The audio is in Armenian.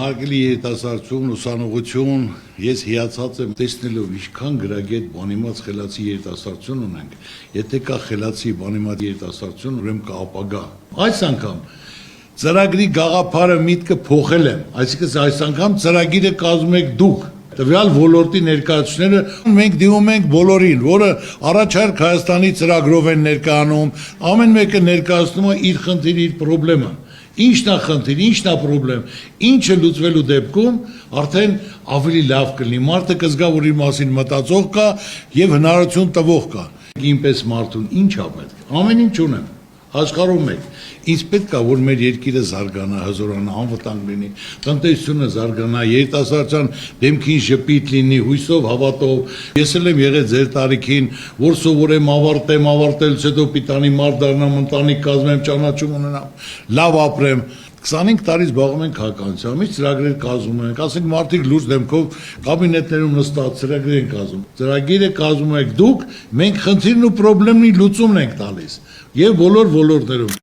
Հարգելի երիտասարդություն, ուսանողություն, ես հիացած եմ տեսնելով ինչքան գրագետ բանիմաց խելացի երիտասարդություն ունենք, եթե կա խելացի բանիմաց երիտասարդություն, ուրեմն կա ապագա։ Այս անգամ ծրագրի գաղափարը միտքը փոխել եմ, այսինքն այս անգամ ծրագիրը կազմում եք դուք։ Տվյալ ոլորտի ներկայացուցիչները մենք դիմում ենք բոլորին, որը առաջարկ Հայաստանի ծրագրով են ներկայանում, ամեն մեկը ներկայացնում է իր խնդիրը, իր խնդրեմը։ Ինչն է խնդիր, ինչն է խնդրեմ, ինչը լուծվելու դեպքում արդեն ավելի լավ կլինի, մարդը կզգա, որ իր մասին մտածող կա եւ հնարավորություն տվող կա։ Ինպես մարդուն ինչ է պետք։ Ամեն ինչ ունեմ, աշխարհում եք։ Ինձ պետք է որ մեր երկիրը զարգանա, հզորանա, անվտանգ լինի, տնտեսությունը զարգանա, երիտասարդության դեմքին ժպիտ լինի, հույսով, հավատով։ Ես էլ եմ եղել ձեր տարիքին, որ սովորեմ, ավարտելուց հետո պիտանի մարդ դառնամ, ընտանիք կազմեմ, ճանաչում ունենամ, լավ ապրեմ։ 25 տարի զբաղվում ենք քաղաքականությամբ, ինչ ծրագրեր կազմում ենք, ասենք մարդիկ լուրջ դեմքով կաբինետներում նստած ծրագրեր են կազմում։ Ծրագիրը կազմում եք դուք, մենք խնդիրն ու խնդրեմի լուծումն ենք տալիս եւ բոլոր ոլորտներում։